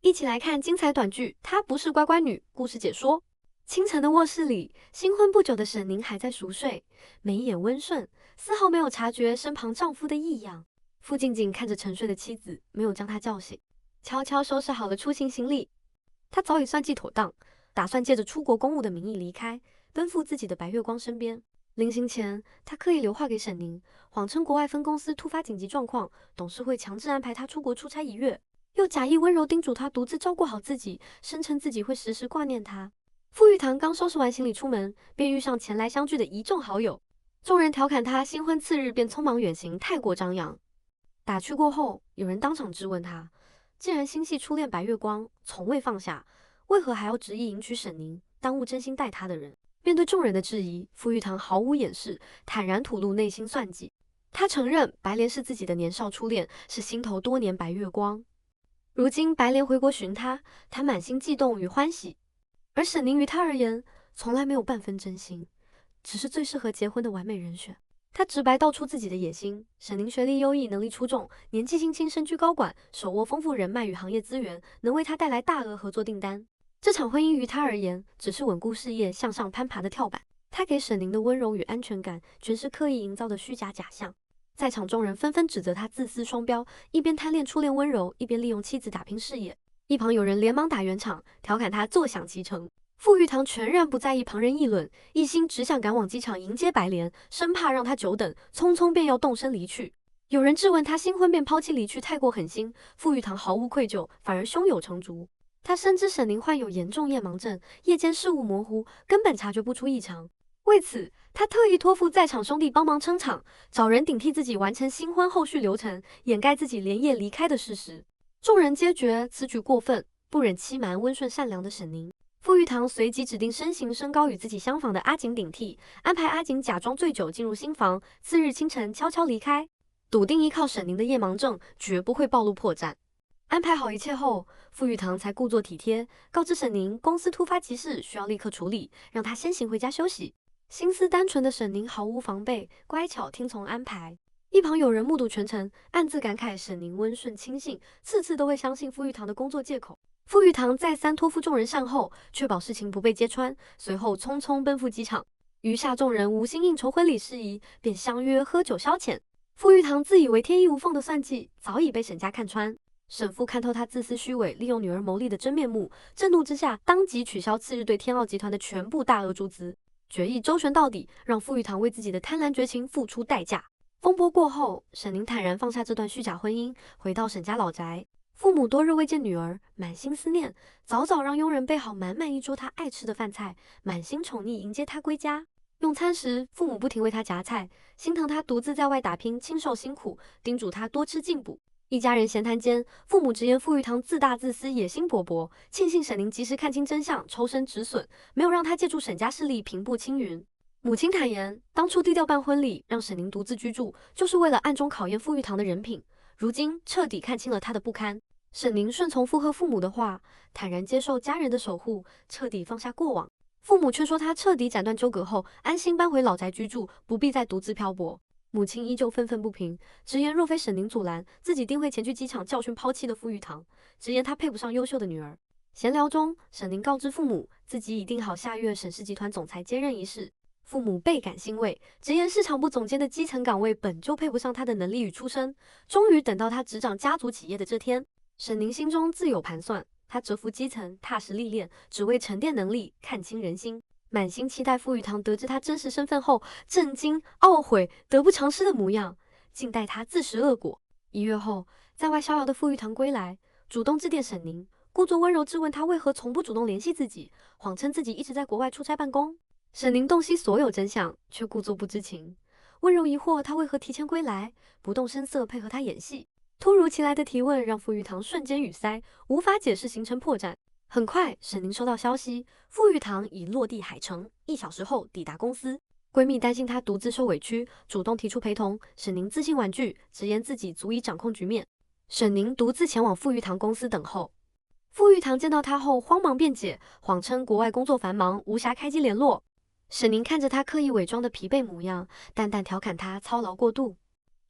一起来看精彩短剧《她不是乖乖女》故事解说。清晨的卧室里，新婚不久的沈宁还在熟睡，眉眼温顺，丝毫没有察觉身旁丈夫的异样。傅静静看着沉睡的妻子，没有将她叫醒，悄悄收拾好了出行行李。她早已算计妥当，打算借着出国公务的名义离开，奔赴自己的白月光身边。临行前，她刻意留话给沈宁，谎称国外分公司突发紧急状况，董事会强制安排她出国出差1月。又假意温柔叮嘱他独自照顾好自己，声称自己会时时挂念他。傅玉堂刚收拾完行李出门，便遇上前来相聚的一众好友。众人调侃他新婚次日便匆忙远行，太过张扬。打趣过后，有人当场质问他：既然心系初恋白月光，从未放下，为何还要执意迎娶沈宁，耽误真心待他的人？面对众人的质疑，傅玉堂毫无掩饰，坦然吐露内心算计。他承认白莲是自己的年少初恋，是心头多年白月光。如今白莲回国寻他，他满心悸动与欢喜，而沈宁于他而言，从来没有半分真心，只是最适合结婚的完美人选。他直白道出自己的野心：沈宁学历优异，能力出众，年纪轻轻身居高管，手握丰富人脉与行业资源，能为他带来大额合作订单。这场婚姻于他而言，只是稳固事业、向上攀爬的跳板。他给沈宁的温柔与安全感，全是刻意营造的虚假假象。在场众人纷纷指责他自私双标，一边贪恋初恋温柔，一边利用妻子打拼事业。一旁有人连忙打圆场，调侃他坐享其成。傅玉堂全然不在意旁人议论，一心只想赶往机场迎接白莲，生怕让他久等，匆匆便要动身离去。有人质问他新婚便抛弃离去太过狠心，傅玉堂毫无愧疚，反而胸有成竹。他深知沈宁患有严重夜盲症，夜间视物模糊，根本察觉不出异常。为此，他特意托付在场兄弟帮忙撑场，找人顶替自己完成新婚后续流程，掩盖自己连夜离开的事实。众人皆觉此举过分，不忍欺瞒温顺善良的沈宁。傅玉堂随即指定身形身高与自己相仿的阿锦顶替，安排阿锦假装醉酒进入新房，次日清晨悄悄离开，笃定依靠沈宁的夜盲症，绝不会暴露破绽。安排好一切后，傅玉堂才故作体贴，告知沈宁公司突发急事需要立刻处理，让他先行回家休息。心思单纯的沈宁毫无防备，乖巧听从安排。一旁有人目睹全程，暗自感慨沈宁温顺亲信，次次都会相信傅玉堂的工作借口。傅玉堂再三托付众人善后，确保事情不被揭穿，随后匆匆奔赴机场。余下众人无心应酬婚礼事宜，便相约喝酒消遣。傅玉堂自以为天衣无缝的算计，早已被沈家看穿。沈父看透他自私虚伪、利用女儿牟利的真面目，震怒之下，当即取消次日对天傲集团的全部大额注资。决议周旋到底，让傅玉堂为自己的贪婪绝情付出代价。风波过后，沈宁坦然放下这段虚假婚姻，回到沈家老宅。父母多日未见女儿，满心思念，早早让佣人备好满满一桌她爱吃的饭菜，满心宠溺迎接她归家。用餐时，父母不停为她夹菜，心疼她独自在外打拼，亲受辛苦，叮嘱她多吃进补。一家人闲谈间，父母直言傅玉堂自大自私，野心勃勃，庆幸沈宁及时看清真相，抽身止损，没有让他借助沈家势力平步青云。母亲坦言，当初低调办婚礼，让沈宁独自居住，就是为了暗中考验傅玉堂的人品。如今彻底看清了他的不堪，沈宁顺从附和父母的话，坦然接受家人的守护，彻底放下过往。父母劝说他彻底斩断纠葛后，安心搬回老宅居住，不必再独自漂泊。母亲依旧愤愤不平，直言若非沈宁阻拦，自己定会前去机场教训抛弃的傅玉堂，直言他配不上优秀的女儿。闲聊中，沈宁告知父母，自己已定好下月沈氏集团总裁接任一事。父母倍感欣慰，直言市场部总监的基层岗位本就配不上他的能力与出身。终于等到他执掌家族企业的这天，沈宁心中自有盘算，他蛰伏基层，踏实历练，只为沉淀能力，看清人心。满心期待傅玉堂得知他真实身份后，震惊、懊悔、得不偿失的模样，静待他自食恶果。1月后，在外逍遥的傅玉堂归来，主动致电沈宁，故作温柔质问他为何从不主动联系自己，谎称自己一直在国外出差办公。沈宁洞悉所有真相，却故作不知情，温柔疑惑他为何提前归来，不动声色配合他演戏。突如其来的提问让傅玉堂瞬间语塞，无法解释，形成破绽。很快，沈宁收到消息，傅玉堂已落地海城，1小时后抵达公司。闺蜜担心她独自受委屈，主动提出陪同。沈宁自信婉拒，直言自己足以掌控局面。沈宁独自前往傅玉堂公司等候。傅玉堂见到她后慌忙辩解，谎称国外工作繁忙，无暇开机联络。沈宁看着他刻意伪装的疲惫模样，淡淡调侃他操劳过度，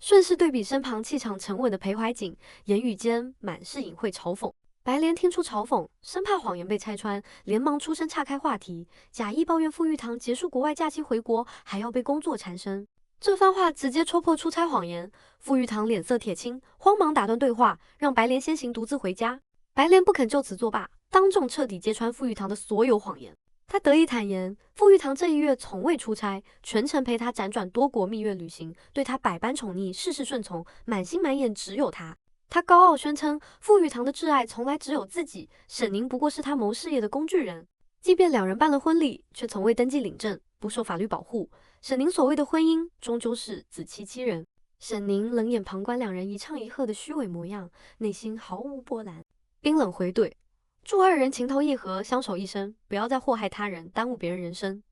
顺势对比身旁气场沉稳的裴怀瑾，言语间满是隐晦嘲讽。白莲听出嘲讽，生怕谎言被拆穿，连忙出声岔开话题，假意抱怨傅玉堂结束国外假期回国还要被工作缠身。这番话直接戳破出差谎言，傅玉堂脸色铁青，慌忙打断对话，让白莲先行独自回家。白莲不肯就此作罢，当众彻底揭穿傅玉堂的所有谎言。他得意坦言，傅玉堂这一月从未出差，全程陪他辗转多国蜜月旅行，对他百般宠溺，事事顺从，满心满眼只有他。他高傲宣称，傅玉堂的挚爱从来只有自己，沈宁不过是他谋事业的工具人。即便两人办了婚礼，却从未登记领证，不受法律保护。沈宁所谓的婚姻，终究是自欺欺人。沈宁冷眼旁观两人一唱一和的虚伪模样，内心毫无波澜，冰冷回怼：祝二人情投意合，相守一生，不要再祸害他人，耽误别人人生。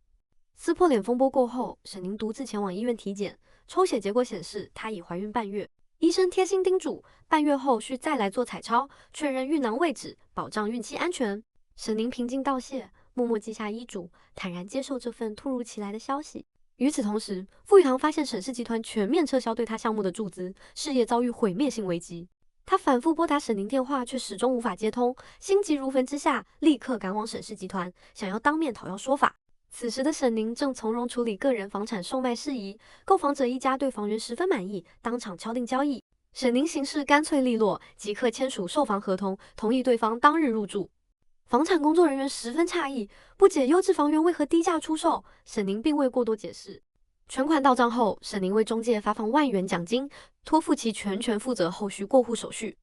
撕破脸风波过后，沈宁独自前往医院体检，抽血结果显示她已怀孕半月。医生贴心叮嘱，半月后需再来做彩超，确认孕囊位置，保障孕期安全。沈宁平静道谢，默默记下医嘱，坦然接受这份突如其来的消息。与此同时，傅玉堂发现沈氏集团全面撤销对他项目的注资，事业遭遇毁灭性危机。他反复拨打沈宁电话，却始终无法接通，心急如焚之下，立刻赶往沈氏集团，想要当面讨要说法。此时的沈宁正从容处理个人房产售卖事宜，购房者一家对房源十分满意，当场敲定交易。沈宁行事干脆利落，即刻签署售房合同，同意对方当日入住。房产工作人员十分诧异，不解优质房源为何低价出售，沈宁并未过多解释。全款到账后，沈宁为中介发放10000元奖金，托付其全权负责后续过户手续。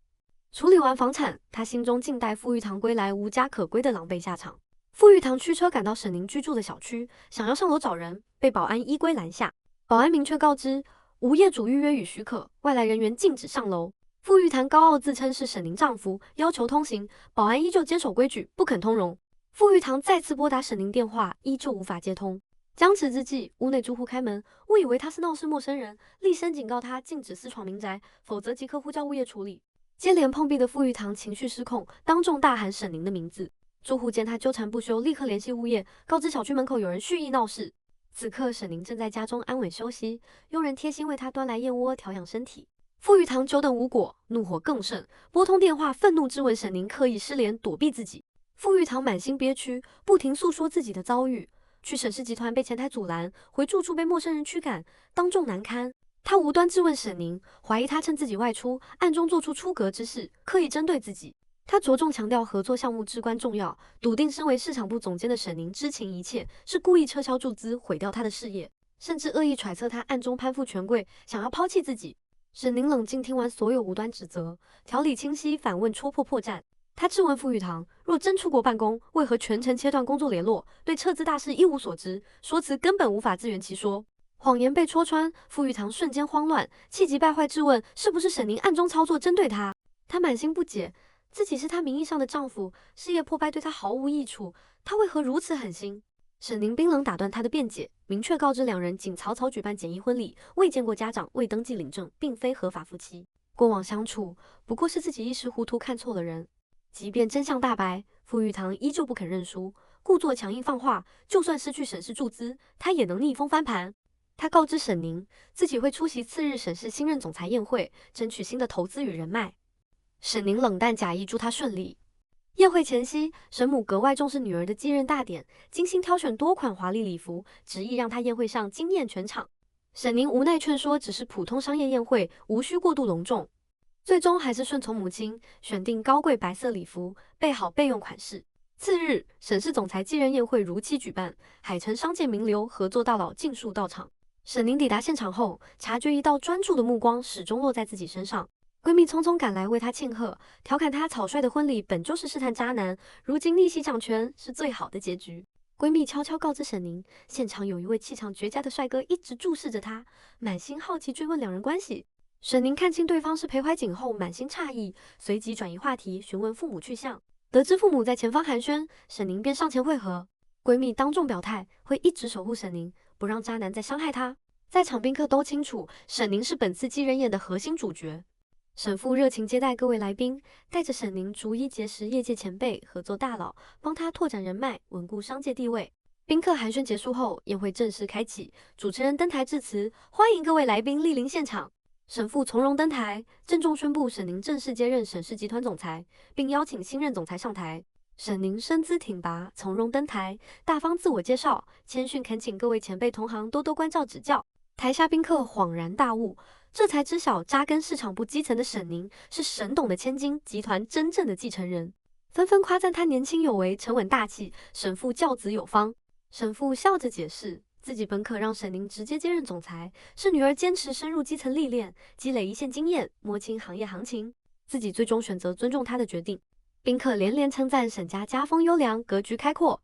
处理完房产，他心中静待傅玉堂归来无家可归的狼狈下场。傅玉堂驱车赶到沈宁居住的小区，想要上楼找人，被保安依规拦下。保安明确告知，无业主预约与许可，外来人员禁止上楼。傅玉堂高傲自称是沈宁丈夫，要求通行，保安依旧坚守规矩，不肯通融。傅玉堂再次拨打沈宁电话，依旧无法接通。僵持之际，屋内住户开门，误以为他是闹事陌生人，厉声警告他禁止私闯民宅，否则即刻呼叫物业处理。接连碰壁的傅玉堂情绪失控，当众大喊沈宁的名字。住户见他纠缠不休，立刻联系物业，告知小区门口有人蓄意闹事。此刻沈宁正在家中安稳休息，佣人贴心为他端来燕窝调养身体。傅玉堂久等无果，怒火更盛，拨通电话愤怒质问沈宁刻意失联躲避自己。傅玉堂满心憋屈，不停诉说自己的遭遇。去沈氏集团被前台阻拦，回住处被陌生人驱赶，当众难堪。他无端质问沈宁，怀疑他趁自己外出，暗中做出出格之事，刻意针对自己。他着重强调合作项目至关重要，笃定身为市场部总监的沈宁知情一切，是故意撤销注资，毁掉他的事业，甚至恶意揣测他暗中攀附权贵，想要抛弃自己。沈宁冷静听完所有无端指责，条理清晰，反问戳破破绽。他质问傅玉堂，若真出国办公，为何全程切断工作联络，对撤资大事一无所知，说辞根本无法自圆其说。谎言被戳穿，傅玉堂瞬间慌乱，气急败坏质问是不是沈宁暗中操作针对他。他满心不解，自己是他名义上的丈夫，事业破败对他毫无益处，他为何如此狠心？沈宁冰冷打断他的辩解，明确告知两人仅草草举办简易婚礼，未见过家长，未登记领证，并非合法夫妻。过往相处不过是自己一时糊涂看错了人。即便真相大白，傅玉堂依旧不肯认输，故作强硬放话，就算失去沈氏注资，他也能逆风翻盘。他告知沈宁，自己会出席次日沈氏新任总裁宴会，争取新的投资与人脉。沈宁冷淡假意祝他顺利。宴会前夕，沈母格外重视女儿的继任大典，精心挑选多款华丽礼服，执意让她宴会上惊艳全场。沈宁无奈劝说，只是普通商业宴会，无需过度隆重。最终还是顺从母亲，选定高贵白色礼服，备好备用款式。次日，沈氏总裁继任宴会如期举办，海城商界名流、合作大佬尽数到场。沈宁抵达现场后，察觉一道专注的目光始终落在自己身上。闺蜜匆匆赶来为她庆贺，调侃她草率的婚礼本就是试探渣男，如今逆袭掌权是最好的结局。闺蜜悄悄告知沈宁，现场有一位气场绝佳的帅哥一直注视着她，满心好奇追问两人关系。沈宁看清对方是裴怀瑾后，满心诧异，随即转移话题询问父母去向。得知父母在前方寒暄，沈宁便上前会合。闺蜜当众表态，会一直守护沈宁，不让渣男再伤害她。在场宾客都清楚，沈宁是本次继任宴的核心主角。沈父热情接待各位来宾，带着沈宁逐一结识业界前辈、合作大佬，帮他拓展人脉，稳固商界地位。宾客寒暄结束后，宴会正式开启，主持人登台致辞，欢迎各位来宾莅临现场。沈父从容登台，郑重宣布沈宁正式接任沈氏集团总裁，并邀请新任总裁上台。沈宁身姿挺拔，从容登台，大方自我介绍，谦逊恳请各位前辈同行多多关照指教。台下宾客恍然大悟，这才知晓扎根市场部基层的沈宁是沈董的千金，集团真正的继承人，纷纷夸赞他年轻有为、沉稳大气，沈父教子有方。沈父笑着解释，自己本可让沈宁直接接任总裁，是女儿坚持深入基层历练，积累一线经验，摸清行业行情，自己最终选择尊重她的决定。宾客连连称赞沈家家风优良，格局开阔。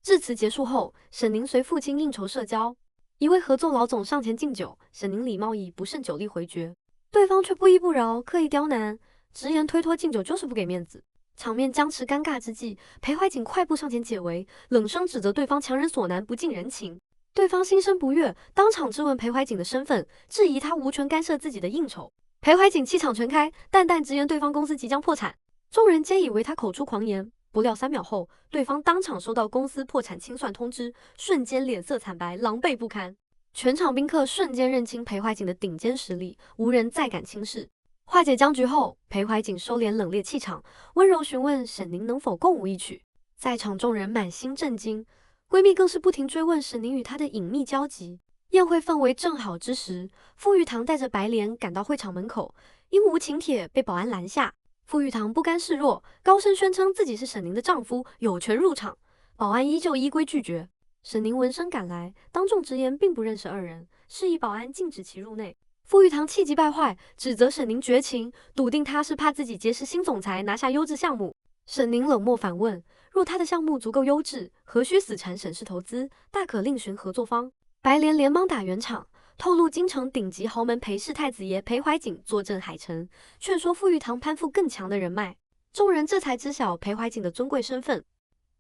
致辞结束后，沈宁随父亲应酬社交，一位合作老总上前敬酒，沈宁礼貌以不胜酒力回绝，对方却不依不饶，刻意刁难，直言推脱敬酒就是不给面子。场面僵持尴尬之际，裴怀瑾快步上前解围，冷声指责对方强人所难，不近人情。对方心生不悦，当场质问裴怀瑾的身份，质疑他无权干涉自己的应酬。裴怀瑾气场全开，淡淡直言对方公司即将破产。众人皆以为他口出狂言，不料3秒后，对方当场收到公司破产清算通知，瞬间脸色惨白，狼狈不堪。全场宾客瞬间认清裴怀瑾的顶尖实力，无人再敢轻视。化解僵局后，裴怀瑾收敛冷冽气场，温柔询问沈宁能否共舞一曲。在场众人满心震惊，闺蜜更是不停追问沈宁与她的隐秘交集。宴会氛围正好之时，傅玉堂带着白莲赶到会场门口，因无请帖被保安拦下。傅玉堂不甘示弱，高声宣称自己是沈宁的丈夫，有权入场。保安依旧依规拒绝。沈宁闻声赶来，当众直言并不认识二人，示意保安禁止其入内。傅玉堂气急败坏，指责沈宁绝情，笃定他是怕自己结识新总裁，拿下优质项目。沈宁冷漠反问：若他的项目足够优质，何须死缠沈氏投资？大可另寻合作方。白莲连忙打圆场，透露京城顶级豪门裴氏太子爷裴怀瑾坐镇海城，劝说傅玉堂攀附更强的人脉。众人这才知晓裴怀瑾的尊贵身份。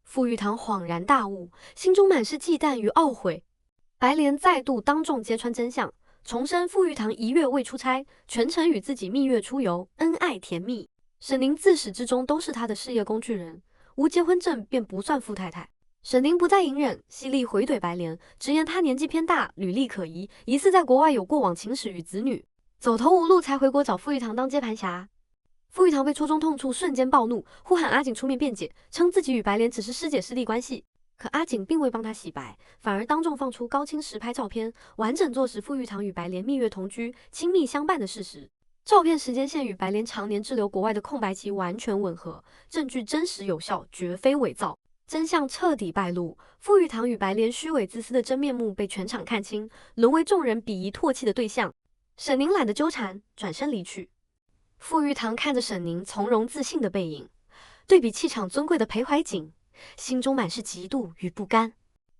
傅玉堂恍然大悟，心中满是忌惮与懊悔。白莲再度当众揭穿真相，重申傅玉堂1月未出差，全程与自己蜜月出游，恩爱甜蜜。沈宁自始至终都是他的事业工具人，无结婚证便不算富太太。沈宁不再隐忍，犀利回怼白莲，直言他年纪偏大，履历可疑，疑似在国外有过往情史与子女，走投无路才回国找傅玉堂当接盘侠。傅玉堂被戳中痛处，瞬间暴怒，呼喊阿景出面辩解，称自己与白莲只是师姐师弟关系。可阿景并未帮他洗白，反而当众放出高清实拍照片，完整坐实傅玉堂与白莲蜜月同居、亲密相伴的事实。照片时间线与白莲常年滞留国外的空白期完全吻合，证据真实有效，绝非伪造。真相彻底败露，傅玉堂与白莲虚伪自私的真面目被全场看清，沦为众人鄙夷唾弃的对象。沈宁懒得纠缠，转身离去。傅玉堂看着沈宁从容自信的背影，对比气场尊贵的裴怀瑾，心中满是嫉妒与不甘。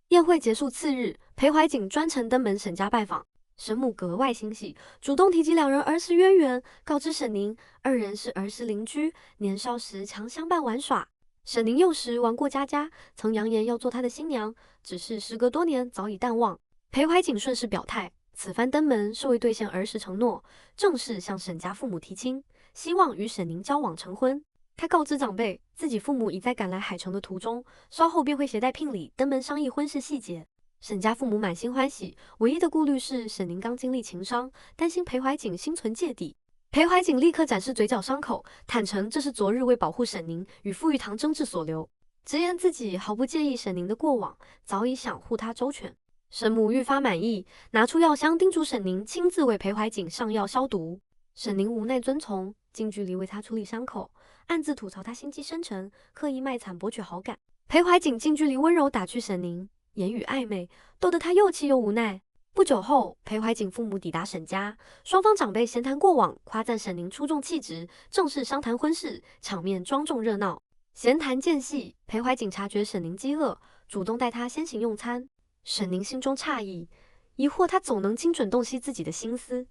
宴会结束次日，裴怀瑾专程登门沈家拜访，沈母格外欣喜，主动提及两人儿时渊源，告知沈宁二人是儿时邻居，年少时常相伴玩耍。沈宁幼时玩过家家，曾扬言要做她的新娘，只是时隔多年早已淡忘。裴怀瑾顺势表态，此番登门是为兑现儿时承诺，正式向沈家父母提亲，希望与沈宁交往成婚。他告知长辈，自己父母已在赶来海城的途中，稍后便会携带聘礼登门商议婚事细节。沈家父母满心欢喜，唯一的顾虑是沈宁刚经历情伤，担心裴怀瑾心存芥蒂。裴怀瑾立刻展示嘴角伤口，坦诚这是昨日为保护沈宁与傅玉堂争执所留，直言自己毫不介意沈宁的过往，早已想护她周全。沈母愈发满意，拿出药箱叮嘱沈宁亲自为裴怀瑾上药消毒。沈宁无奈遵从，近距离为他处理伤口，暗自吐槽他心机深沉，刻意卖惨博取好感。裴怀瑾近距离温柔打趣沈宁，言语暧昧，逗得他又气又无奈。不久后，裴怀瑾父母抵达沈家，双方长辈闲谈过往，夸赞沈宁出众气质，正式商谈婚事，场面庄重热闹。闲谈间隙，裴怀瑾察觉沈宁饥饿，主动带她先行用餐。沈宁心中诧异，疑惑他总能精准洞悉自己的心思。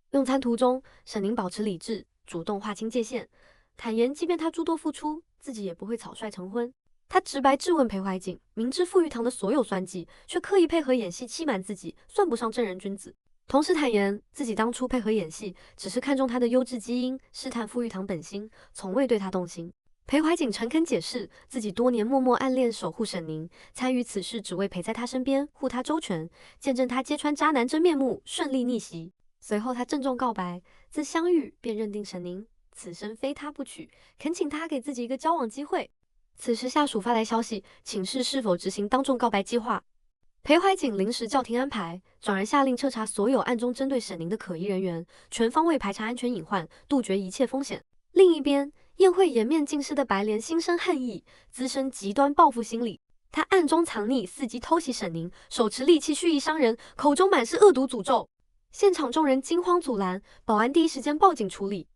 用餐途中，沈宁保持理智，主动划清界限，坦言即便他诸多付出，自己也不会草率成婚。他直白质问裴怀瑾，明知傅玉堂的所有算计，却刻意配合演戏欺瞒自己，算不上正人君子。同时坦言自己当初配合演戏，只是看中他的优质基因，试探傅玉堂本心，从未对他动心。裴怀瑾诚恳解释，自己多年默默暗恋守护沈宁，参与此事只为陪在他身边，护他周全，见证他揭穿渣男真面目，顺利逆袭。随后他郑重告白，自相遇便认定沈宁此生非他不娶，恳请他给自己一个交往机会。此时下属发来消息，请示是否执行当众告白计划。裴怀瑾临时叫停安排，转而下令彻查所有暗中针对沈宁的可疑人员，全方位排查安全隐患，杜绝一切风险。另一边，宴会颜面尽失的白莲心生恨意，滋生极端报复心理。他暗中藏匿，伺机偷袭沈宁，手持利器蓄意伤人，口中满是恶毒诅咒。现场众人惊慌阻拦，保安第一时间报警处理。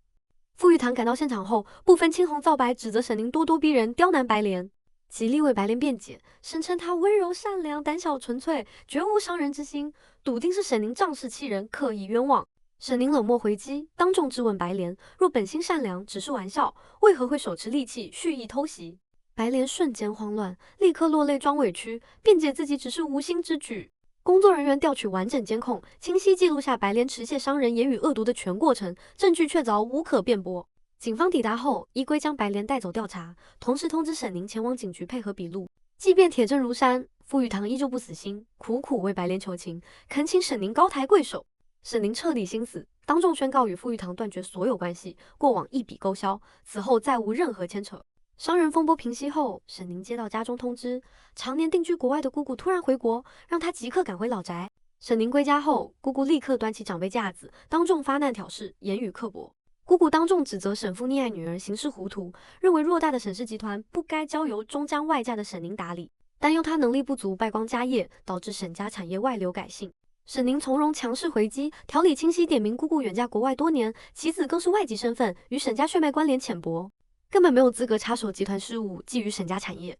傅玉堂赶到现场后，不分青红皂白，指责沈宁咄咄逼人，刁难白莲，极力为白莲辩解，声称她温柔善良、胆小纯粹，绝无伤人之心，笃定是沈宁仗势欺人，刻意冤枉。沈宁冷漠回击，当众质问白莲：若本心善良，只是玩笑，为何会手持利器，蓄意偷袭？白莲瞬间慌乱，立刻落泪装委屈，辩解自己只是无心之举。工作人员调取完整监控，清晰记录下白莲持械伤人、言语恶毒的全过程，证据确凿，无可辩驳。警方抵达后，依规将白莲带走调查，同时通知沈宁前往警局配合笔录。即便铁证如山，傅玉堂依旧不死心，苦苦为白莲求情，恳请沈宁高抬贵手。沈宁彻底心死，当众宣告与傅玉堂断绝所有关系，过往一笔勾销，此后再无任何牵扯。伤人风波平息后，沈宁接到家中通知，常年定居国外的姑姑突然回国，让她即刻赶回老宅。沈宁归家后，姑姑立刻端起长辈架子，当众发难挑事，言语刻薄。姑姑当众指责沈父溺爱女儿，行事糊涂，认为偌大的沈氏集团不该交由终将外嫁的沈宁打理，担忧她能力不足，败光家业，导致沈家产业外流改姓。沈宁从容强势回击，条理清晰点明姑姑远嫁国外多年，其子更是外籍身份，与沈家血脉关联浅薄，根本没有资格插手集团事务，觊觎沈家产业。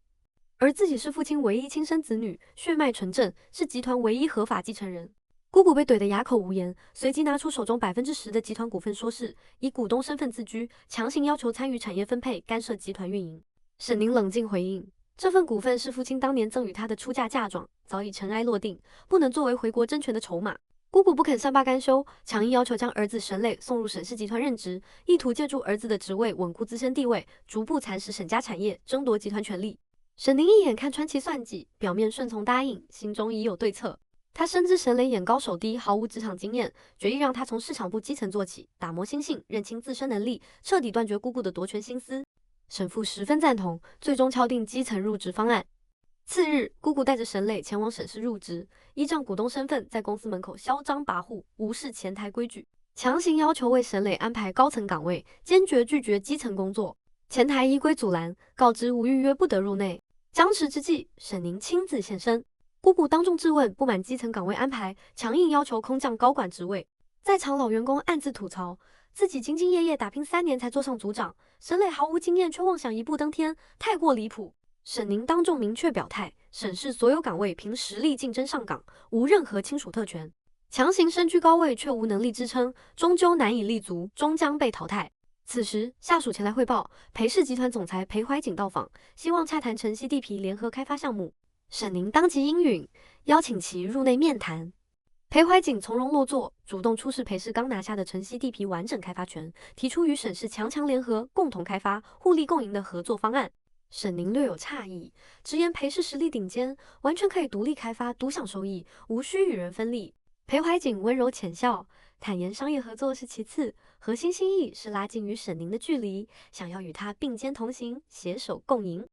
而自己是父亲唯一亲生子女，血脉纯正，是集团唯一合法继承人。姑姑被怼得哑口无言，随即拿出手中10%的集团股份说事，以股东身份自居，强行要求参与产业分配，干涉集团运营。沈宁冷静回应，这份股份是父亲当年赠予他的出嫁嫁妆，早已尘埃落定，不能作为回国争权的筹码。姑姑不肯善罢甘休，强硬要求将儿子沈磊送入沈氏集团任职，意图借助儿子的职位稳固自身地位，逐步蚕食沈家产业，争夺集团权力。沈宁一眼看穿其算计，表面顺从答应，心中已有对策。他深知沈磊眼高手低，毫无职场经验，决意让他从市场部基层做起，打磨心性，认清自身能力，彻底断绝姑姑的夺权心思。沈父十分赞同，最终敲定基层入职方案。次日，姑姑带着沈磊前往沈氏入职，依仗股东身份，在公司门口嚣张跋扈，无视前台规矩，强行要求为沈磊安排高层岗位，坚决拒绝基层工作。前台依规阻拦，告知无预约不得入内。僵持之际，沈宁亲自现身。姑姑当众质问，不满基层岗位安排，强硬要求空降高管职位。在场老员工暗自吐槽，自己兢兢业业打拼3年才做上组长，沈磊毫无经验却妄想一步登天，太过离谱。沈宁当众明确表态，沈氏所有岗位凭实力竞争上岗，无任何亲属特权。强行身居高位却无能力支撑，终究难以立足，终将被淘汰。此时，下属前来汇报，裴氏集团总裁裴怀瑾到访，希望洽谈城西地皮联合开发项目。沈宁当即应允，邀请其入内面谈。裴怀瑾从容落座，主动出示裴氏刚拿下的城西地皮完整开发权，提出与沈氏强联合，共同开发，互利共赢的合作方案。沈宁略有诧异，直言裴氏实力顶尖，完全可以独立开发，独享收益，无需与人分利。裴怀瑾温柔浅笑，坦言商业合作是其次，核心心意是拉近与沈宁的距离，想要与他并肩同行，携手共赢。